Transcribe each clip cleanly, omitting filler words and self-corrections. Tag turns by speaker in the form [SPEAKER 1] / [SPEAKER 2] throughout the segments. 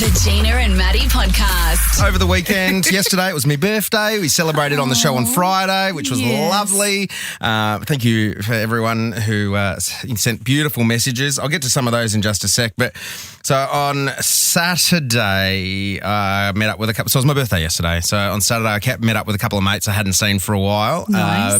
[SPEAKER 1] The Gina and Maddie podcast.
[SPEAKER 2] Over the weekend, yesterday, it was my birthday. We celebrated on the show on Friday, which was lovely. Thank you for everyone who sent beautiful messages. I'll get to some of those in just a sec. But so on Saturday, I met up with a couple. So it was my birthday yesterday. So on Saturday, I met up with a couple of mates I hadn't seen for a while,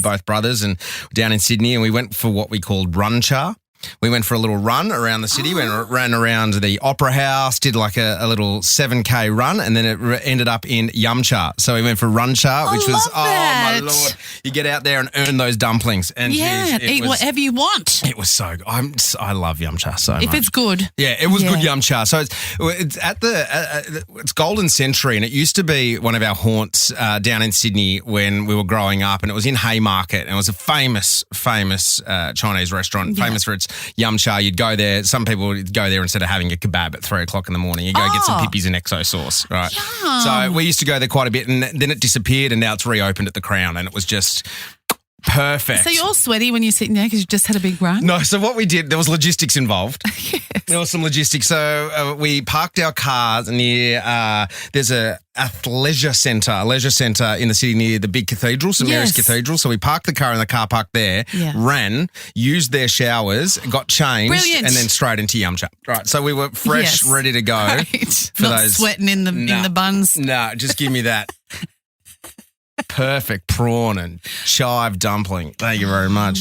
[SPEAKER 2] both brothers, and down in Sydney, and we went for what we called Runcha. We went for a little run around the city. We ran around the Opera House, did like a little 7K run, and then it ended up in Yumcha. So we went for Runcha, which was, my Lord, you get out there and earn those dumplings. And
[SPEAKER 3] eat whatever you want.
[SPEAKER 2] It was so good. I love Yumcha so much.
[SPEAKER 3] If it's good.
[SPEAKER 2] Yeah, it was good Yumcha. So it's at it's Golden Century, and it used to be one of our haunts down in Sydney when we were growing up, and it was in Haymarket, and it was a famous Chinese restaurant, famous for its Yumcha. You'd go there. Some people would go there instead of having a kebab at 3 o'clock in the morning. You go get some pippies and exo sauce, right?
[SPEAKER 3] Yum.
[SPEAKER 2] So we used to go there quite a bit, and then it disappeared, and now it's reopened at the Crown, and it was just perfect.
[SPEAKER 3] So you're all sweaty when you're sitting there because you just had a big run?
[SPEAKER 2] No, so what we did, there was logistics involved. Yes. There was some logistics. So we parked our cars near, there's a leisure centre in the city near the big cathedral, St Mary's Cathedral. So we parked the car in the car park there, ran, used their showers, got changed, and then straight into Yumcha. Right, so we were fresh, ready to go.
[SPEAKER 3] Right. Not sweating in the buns.
[SPEAKER 2] No, just give me that. Perfect prawn and chive dumpling. Thank you very much.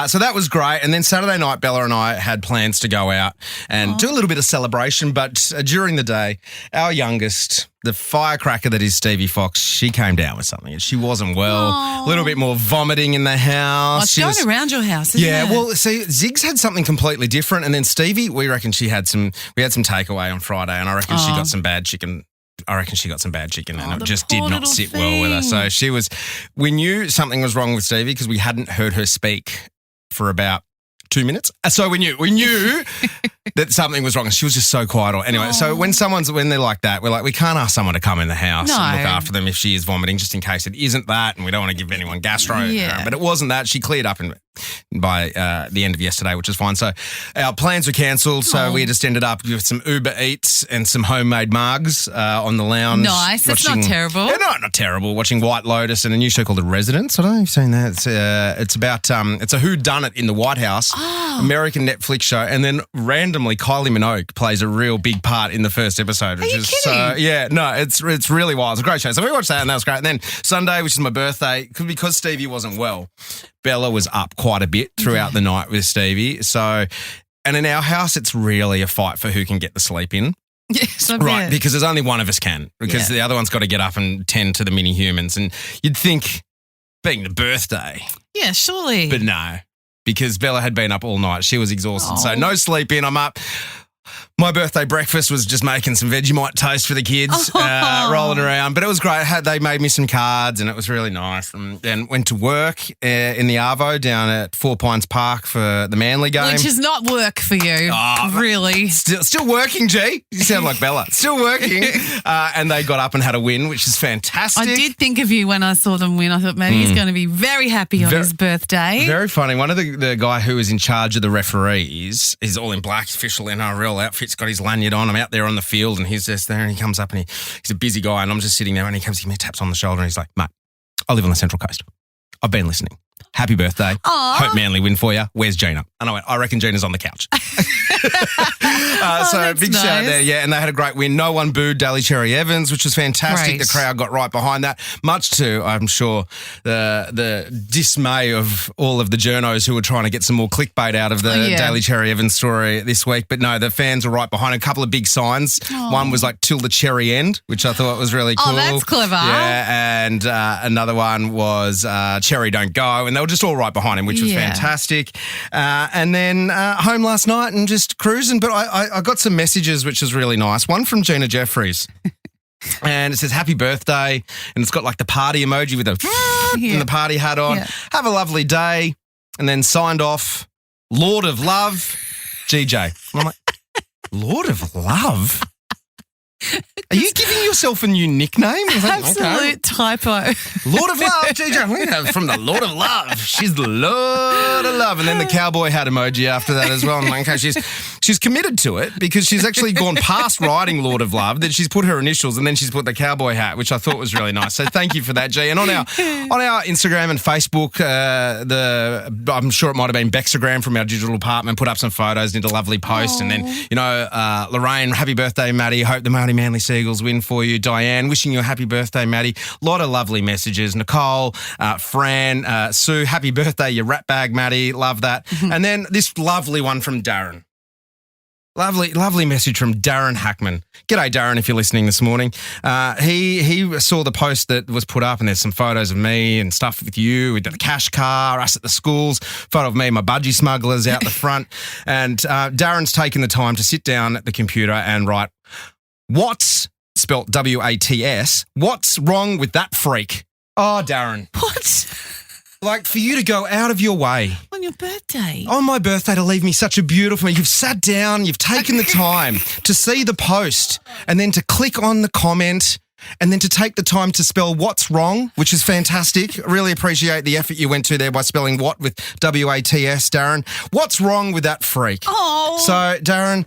[SPEAKER 2] So that was great. And then Saturday night, Bella and I had plans to go out and do a little bit of celebration. But during the day, our youngest, the firecracker that is Stevie Fox, she came down with something and she wasn't well. A little bit more vomiting in the house.
[SPEAKER 3] It's going around your house, isn't it?
[SPEAKER 2] Well, see, Ziggs had something completely different. And then Stevie, we reckon we had some takeaway on Friday, and I reckon she got some bad chicken. And it just did not sit well with her. So we knew something was wrong with Stevie because we hadn't heard her speak for about 2 minutes. So we knew that something was wrong, and she was just so quiet. Anyway, so when they're like that, we're like, we can't ask someone to come in the house and look after them if she is vomiting, just in case it isn't that, and we don't want to give anyone gastro. Yeah. But it wasn't that. She cleared up by the end of yesterday, which is fine. So our plans were cancelled, so we just ended up with some Uber Eats and some homemade mugs on the lounge.
[SPEAKER 3] Nice. That's not terrible.
[SPEAKER 2] Yeah, no, not terrible. Watching White Lotus and a new show called The Residents. I don't know if you've seen that. It's about it's a whodunit in the White House, American Netflix show, and then randomly Kylie Minogue plays a real big part in the first episode.
[SPEAKER 3] Are you kidding?
[SPEAKER 2] It's really wild. It's a great show. So we watched that, and that was great. And then Sunday, which is my birthday, because Stevie wasn't well, Bella was up quite a bit throughout the night with Stevie. So, and in our house, it's really a fight for who can get the sleep in.
[SPEAKER 3] Yes,
[SPEAKER 2] right, because there's only one of us can, because the other one's got to get up and tend to the mini humans. And you'd think, being the birthday.
[SPEAKER 3] Yeah, surely.
[SPEAKER 2] But no, because Bella had been up all night. She was exhausted. So no sleep in. I'm up. My birthday breakfast was just making some Vegemite toast for the kids, rolling around. But it was great. They made me some cards, and it was really nice. And then went to work in the Arvo down at 4 Pines Park for the Manly game.
[SPEAKER 3] Which is not work for you, really.
[SPEAKER 2] Still working, G. You sound like Bella. Still working. And they got up and had a win, which is fantastic.
[SPEAKER 3] I did think of you when I saw them win. I thought maybe he's going to be very happy on his birthday.
[SPEAKER 2] Very funny. One of the guy who was in charge of the referees, he's all in black, official NRL outfit. He's got his lanyard on. I'm out there on the field, and he's just there, and he comes up, and he's a busy guy, and I'm just sitting there, and he comes to me, taps on the shoulder, and he's like, "Mate, I live on the Central Coast. I've been listening. Happy birthday. Hope Manly win for you. Where's Gina?" And I went, "I reckon Gina's on the couch." So big shout out there, and they had a great win. No one booed Daly Cherry Evans, which was fantastic.
[SPEAKER 3] Great.
[SPEAKER 2] The crowd got right behind that, much to, I'm sure, the dismay of all of the journos who were trying to get some more clickbait out of the Daly Cherry Evans story this week. But no, the fans were right behind. A couple of big signs. One was like "Till the Cherry End," which I thought was really cool.
[SPEAKER 3] Oh, that's clever.
[SPEAKER 2] Yeah, and another one was "Cherry Don't Go," and they were just all right behind him, which was fantastic. And then home last night and just cruising. But I got some messages, which was really nice. One from Gina Jeffries. And it says, "Happy birthday." And it's got like the party emoji with and the party hat on. Yeah. "Have a lovely day." And then signed off, "Lord of Love, GJ." And I'm like, Lord of Love? Are you giving yourself a new nickname?
[SPEAKER 3] Absolute typo.
[SPEAKER 2] Lord of Love, GJ. From the Lord of Love. She's the Lord of Love. And then the cowboy hat emoji after that as well. I'm like, okay, she's committed to it because she's actually gone past writing Lord of Love. Then she's put her initials and then she's put the cowboy hat, which I thought was really nice. So thank you for that, G. And on our Instagram and Facebook, I'm sure it might have been Bexagram from our digital department, put up some photos, did a lovely post. And then, Lorraine, happy birthday, Maddie. Hope the Marty Manly Seagulls win for you. Diane, wishing you a happy birthday, Maddie. A lot of lovely messages. Nicole, Fran, Sue, happy birthday, you rat bag, Maddie. Love that. And then this lovely one from Darren. Lovely message from Darren Hackman. G'day, Darren, if you're listening this morning. He saw the post that was put up and there's some photos of me and stuff with you, with the cash car, us at the schools, photo of me and my budgie smugglers out the front. And Darren's taken the time to sit down at the computer and write, what's, spelt W-A-T-S, what's wrong with that freak? Oh, Darren.
[SPEAKER 3] What?
[SPEAKER 2] Like, for you to go out of your way.
[SPEAKER 3] On your birthday.
[SPEAKER 2] On my birthday to leave me such a beautiful... You've sat down, you've taken the time to see the post and then to click on the comment and then to take the time to spell what's wrong, which is fantastic. Really appreciate the effort you went to there by spelling what with W-A-T-S, Darren. What's wrong with that freak?
[SPEAKER 3] Oh.
[SPEAKER 2] So, Darren,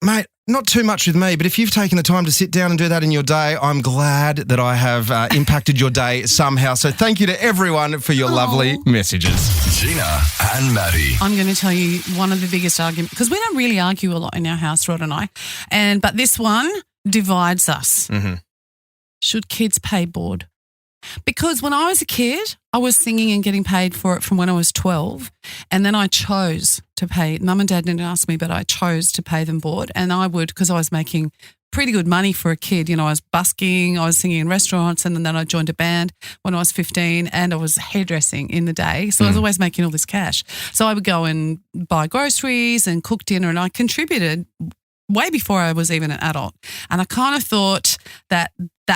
[SPEAKER 2] mate, not too much with me, but if you've taken the time to sit down and do that in your day, I'm glad that I have impacted your day somehow. So thank you to everyone for your lovely messages.
[SPEAKER 4] Gina and Maddie.
[SPEAKER 3] I'm going to tell you one of the biggest arguments, because we don't really argue a lot in our house, Rod and I, but this one divides us.
[SPEAKER 2] Mm-hmm.
[SPEAKER 3] Should kids pay board? Because when I was a kid, I was singing and getting paid for it from when I was 12, and then I chose to pay. Mum and Dad didn't ask me, but I chose to pay them board, and I would, because I was making pretty good money for a kid. You know, I was busking, I was singing in restaurants, and then I joined a band when I was 15, and I was hairdressing in the day, so I was always making all this cash. So I would go and buy groceries and cook dinner, and I contributed way before I was even an adult. And I kind of thought that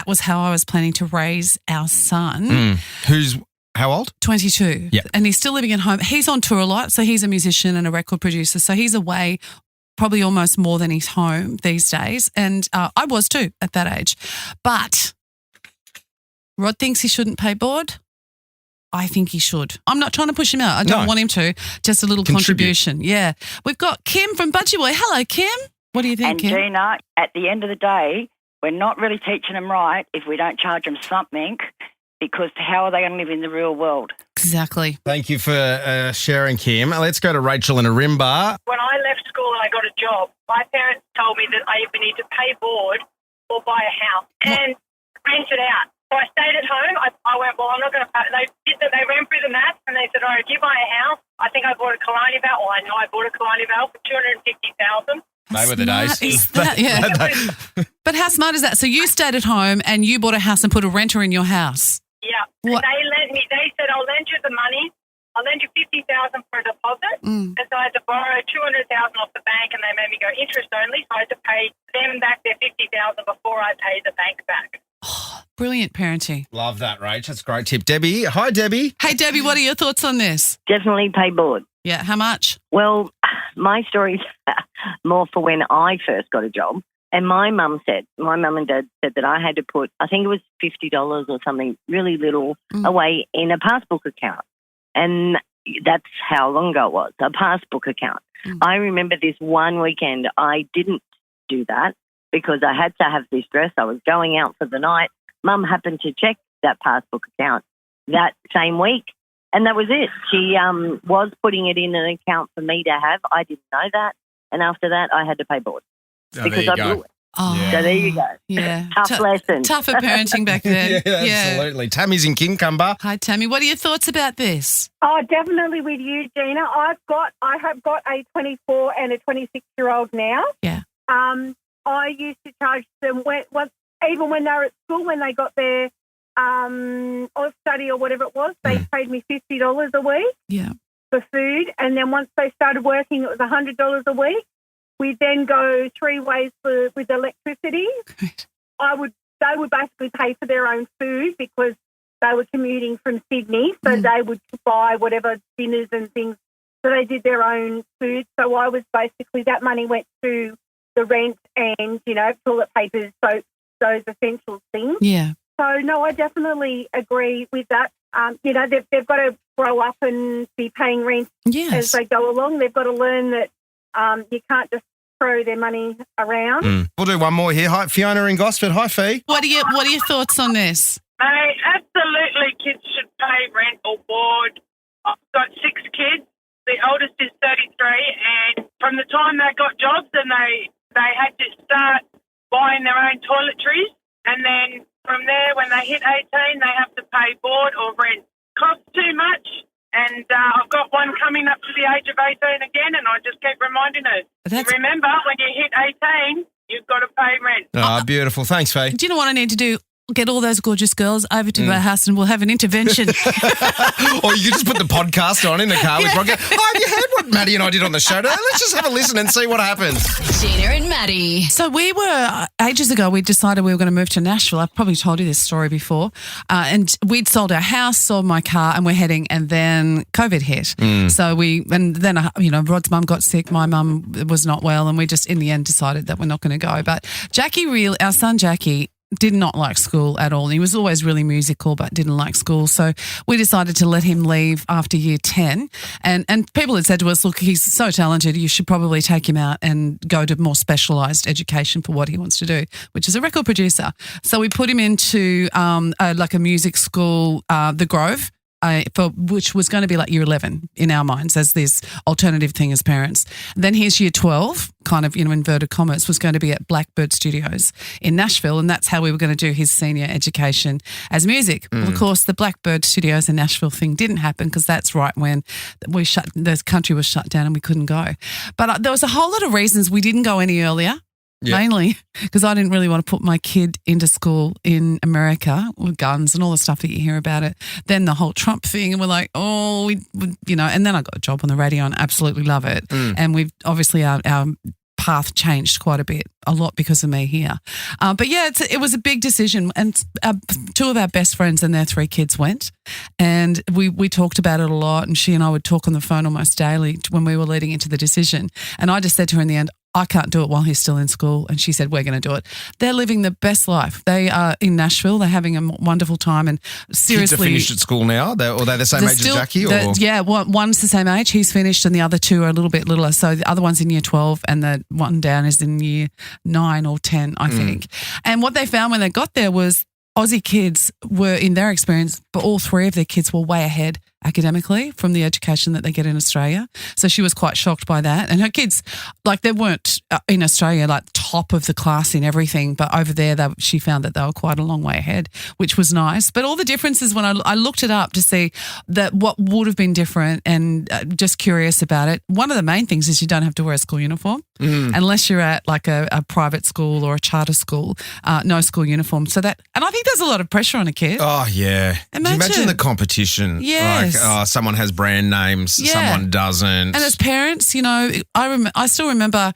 [SPEAKER 3] was how I was planning to raise our son.
[SPEAKER 2] Who's how old?
[SPEAKER 3] 22.
[SPEAKER 2] Yeah.
[SPEAKER 3] And he's still living at home. He's on tour a lot, so he's a musician and a record producer. So he's away probably almost more than he's home these days. And I was too at that age. But Rod thinks he shouldn't pay board. I think he should. I'm not trying to push him out. I don't want him to. Just a little contribution. Yeah. We've got Kim from Budgie Boy. Hello, Kim. What do you think, Kim?
[SPEAKER 5] And Gina, at the end of the day, we're not really teaching them right if we don't charge them something, because how are they going to live in the real world?
[SPEAKER 3] Exactly.
[SPEAKER 2] Thank you for sharing, Kim. Let's go to Rachel in Arimba.
[SPEAKER 6] When I left school and I got a job, my parents told me that I either need to pay board or buy a house and rent it out. So I stayed at home. I went, well, I'm not going to pay. They ran through the maths and they said, all right, if you buy a house, I think I bought a Kalani Val. Well, I know I bought a Kalani Val for $250,000.
[SPEAKER 2] They were the days.
[SPEAKER 3] Is that, yeah. But how smart is that? So you stayed at home and you bought a house and put a renter in your house.
[SPEAKER 6] Yeah.
[SPEAKER 3] What?
[SPEAKER 6] They lent me. They said, I'll lend you the money. I'll lend you $50,000 for a deposit. And so I had to borrow $200,000 off the bank, and they made me go interest only. So I had to pay them back their $50,000 before I paid the bank back.
[SPEAKER 3] Oh, brilliant parenting.
[SPEAKER 2] Love that, Rach. That's a great tip. Debbie. Hi, Debbie.
[SPEAKER 3] Hey, Debbie, what are your thoughts on this?
[SPEAKER 5] Definitely pay board.
[SPEAKER 3] Yeah, how much?
[SPEAKER 5] Well, my story's more for when I first got a job. And my mum and dad said that I had to put, I think it was $50 or something, really little, away in a passbook account. And that's how long ago it was, a passbook account. I remember this one weekend I didn't do that because I had to have this dress. I was going out for the night. Mum happened to check that passbook account that same week, and that was it. She was putting it in an account for me to have. I didn't know that. And after that, I had to pay board because I blew it.
[SPEAKER 3] Oh,
[SPEAKER 2] Yeah.
[SPEAKER 5] So there you go.
[SPEAKER 3] Yeah.
[SPEAKER 5] Tough lesson.
[SPEAKER 3] Tougher parenting back then.
[SPEAKER 2] Absolutely. Tammy's in Kincumber.
[SPEAKER 3] Hi, Tammy. What are your thoughts about this?
[SPEAKER 7] Oh, definitely with you, Gina. I have got a 24 and a 26-year-old now.
[SPEAKER 3] Yeah.
[SPEAKER 7] I used to charge them even when they were at school, when they got their Oz study or whatever it was, they paid me $50 a week.
[SPEAKER 3] Yeah.
[SPEAKER 7] For food, and then once they started working, it was $100 a week. We then go 3 ways with electricity.
[SPEAKER 3] Great.
[SPEAKER 7] They would basically pay for their own food because they were commuting from Sydney, so they would buy whatever dinners and things. So they did their own food. So I was basically, that money went to the rent and, toilet papers, soap, those essential things.
[SPEAKER 3] Yeah.
[SPEAKER 7] So, no, I definitely agree with that. They've got to grow up and be paying rent as they go along. They've got to learn that you can't just throw their money around.
[SPEAKER 2] We'll do one more here. Hi, Fiona in Gosford. Hi, Fee.
[SPEAKER 3] What are your thoughts on this?
[SPEAKER 6] Absolutely, kids should pay rent or board. I've got 6 kids. The oldest is 33, and from the time they got jobs, and they had to start buying their own toiletries, and then from there, when they hit 18, they have to pay board or rent. Costs too much, and I've got one coming up to the age of 18 again, and I just keep reminding her, remember, when you hit 18, you've got to pay rent.
[SPEAKER 2] Oh, beautiful. Thanks, Faye.
[SPEAKER 3] Do you know what I need to do? Get all those gorgeous girls over to our house and we'll have an intervention.
[SPEAKER 2] Or you could just put the podcast on in the car with Roger. Oh, have you heard what Maddie and I did on the show today? Let's just have a listen and see what happens.
[SPEAKER 1] Gina and Maddie.
[SPEAKER 3] So we were, ages ago, we decided we were going to move to Nashville. I've probably told you this story before. And we'd sold our house, sold my car, and we're heading, and then COVID hit. So then Rod's mum got sick, my mum was not well, and we just, in the end, decided that we're not going to go. But our son Jackie, did not like school at all. He was always really musical but didn't like school. So we decided to let him leave after year 10. And people had said to us, look, he's so talented, you should probably take him out and go to more specialised education for what he wants to do, which is a record producer. So we put him into a music school, The Grove, which was going to be like year 11 in our minds as this alternative thing as parents. Then here's year 12, kind of, inverted commas, was going to be at Blackbird Studios in Nashville, and that's how we were going to do his senior education as music. Well, of course, the Blackbird Studios in Nashville thing didn't happen because that's right when the country was shut down and we couldn't go. But there was a whole lot of reasons we didn't go any earlier. Yeah. Mainly because I didn't really want to put my kid into school in America with guns and all the stuff that you hear about it. Then the whole Trump thing, and we're like, and then I got a job on the radio and absolutely love it. And we've obviously our path changed quite a lot because of me here. But yeah, it was a big decision, and 2 of our best friends and their 3 kids went, and we talked about it a lot, and she and I would talk on the phone almost daily when we were leading into the decision. And I just said to her in the end, I can't do it while he's still in school. And she said, we're going to do it. They're living the best life. They are in Nashville. They're having a wonderful time. And seriously. Kids are
[SPEAKER 2] finished at school now? Are they the same age as Jackie?
[SPEAKER 3] Yeah, one's the same age. He's finished and the other 2 are a little bit littler. So the other one's in year 12 and the one down is in year 9 or 10, I think. And what they found when they got there was Aussie kids were, in their experience, but all 3 of their kids were way ahead academically from the education that they get in Australia. So she was quite shocked by that. And her kids, they weren't in Australia top of the class in everything, but over there she found that they were quite a long way ahead, which was nice. But all the differences, when I looked it up to see that what would have been different, and just curious about it, one of the main things is you don't have to wear a school uniform unless you're at a private school or a charter school, no school uniform. So that, and I think there's a lot of pressure on a kid.
[SPEAKER 2] Oh, yeah. Imagine the competition.
[SPEAKER 3] Yes.
[SPEAKER 2] Someone has brand names, someone doesn't. And
[SPEAKER 3] as parents, I still remember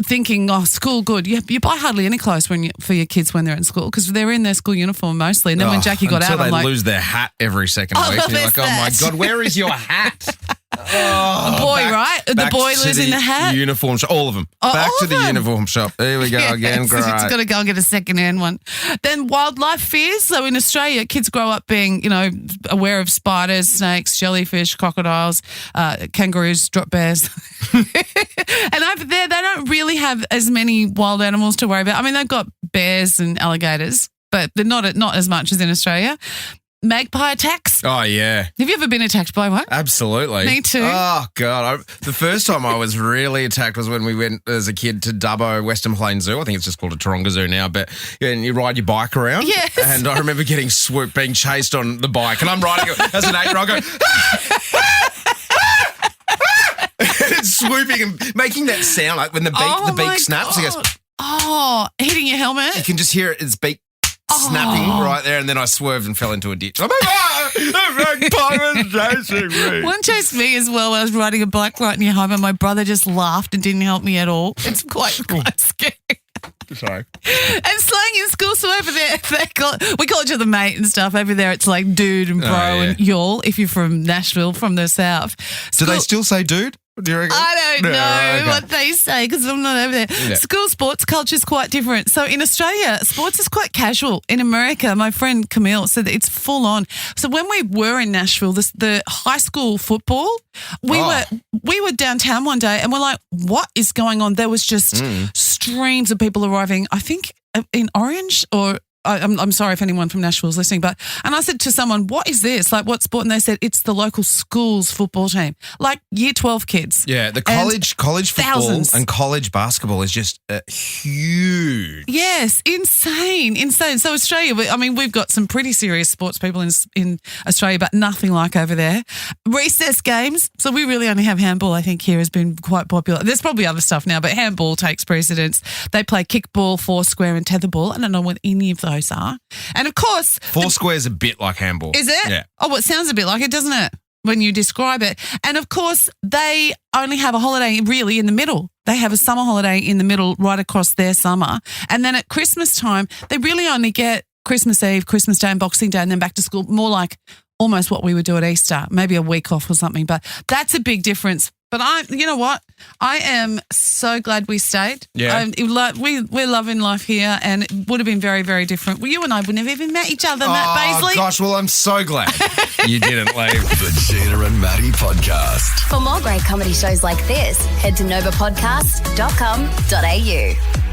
[SPEAKER 3] thinking, school, good. You buy hardly any clothes for your kids when they're in school because they're in their school uniform mostly. And then when Jackie got out,
[SPEAKER 2] I'm like, they lose their hat every second week. And you're like, oh my God, where is your hat?
[SPEAKER 3] The boy, right? The boy losing the hat?
[SPEAKER 2] Uniform shop, all of them. Back to the uniform shop. There we go again. Great.
[SPEAKER 3] It's got to go and get a second-hand one. Then wildlife fears. So in Australia, kids grow up being, aware of spiders, snakes, jellyfish, crocodiles, kangaroos, drop bears. And over there, they don't really have as many wild animals to worry about. I mean, they've got bears and alligators, but they're not as much as in Australia. Magpie attacks.
[SPEAKER 2] Oh, yeah.
[SPEAKER 3] Have you ever been attacked by one?
[SPEAKER 2] Absolutely.
[SPEAKER 3] Me too.
[SPEAKER 2] Oh, God. The first time I was really attacked was when we went as a kid to Dubbo Western Plains Zoo. I think it's just called a Taronga Zoo now, but and you ride your bike around.
[SPEAKER 3] Yes.
[SPEAKER 2] And I remember getting swooped, being chased on the bike, and I'm riding it as an 8-year-old going, and it's swooping and making that sound like when the beak snaps. It goes,
[SPEAKER 3] hitting your helmet.
[SPEAKER 2] You can just hear its beak snapping right there, and then I swerved and fell into a ditch. I'm like,
[SPEAKER 3] one chased me as well when I was riding a bike right near home, and my brother just laughed and didn't help me at all. It's quite scary.
[SPEAKER 2] Sorry.
[SPEAKER 3] And slang in school, so over there, we call each other mate and stuff. Over there, it's like dude and bro and y'all if you're from Nashville, from the south.
[SPEAKER 2] Do they still say dude? Do you reckon?
[SPEAKER 3] I don't know
[SPEAKER 2] Okay.
[SPEAKER 3] what they say because I'm not over there.
[SPEAKER 2] Yeah.
[SPEAKER 3] School sports culture is quite different. So in Australia, sports is quite casual. In America, my friend Camille said that it's full on. So when we were in Nashville, the high school football, we were downtown one day and we're like, what is going on? There was just streams of people arriving, I think in Orange or I'm sorry if anyone from Nashville is listening, and I said to someone, what is this? Like, what sport? And they said, it's the local school's football team, like year 12 kids.
[SPEAKER 2] Yeah, the college football
[SPEAKER 3] thousands.
[SPEAKER 2] and college basketball is just huge.
[SPEAKER 3] Yes, insane. So Australia, we've got some pretty serious sports people in Australia, but nothing like over there. Recess games. So we really only have handball, I think, here has been quite popular. There's probably other stuff now, but handball takes precedence. They play kickball, foursquare and tetherball. I don't know what any of those are. And of course...
[SPEAKER 2] Foursquare is a bit like handball.
[SPEAKER 3] Is it?
[SPEAKER 2] Yeah.
[SPEAKER 3] Oh, well, it sounds a bit like it, doesn't it, when you describe it? And of course, they only have a holiday really in the middle. They have a summer holiday in the middle right across their summer. And then at Christmas time, they really only get Christmas Eve, Christmas Day and Boxing Day and then back to school, more like almost what we would do at Easter, maybe a week off or something. But that's a big difference. But you know what? I am so glad we stayed.
[SPEAKER 2] Yeah.
[SPEAKER 3] We're loving life here and it would have been very, very different. Well, you and I would have even met each other, Matt Baisley.
[SPEAKER 2] Oh, gosh. Well, I'm so glad you didn't leave.
[SPEAKER 4] The Gina and Maddie podcast.
[SPEAKER 1] For more great comedy shows like this, head to novapodcast.com.au.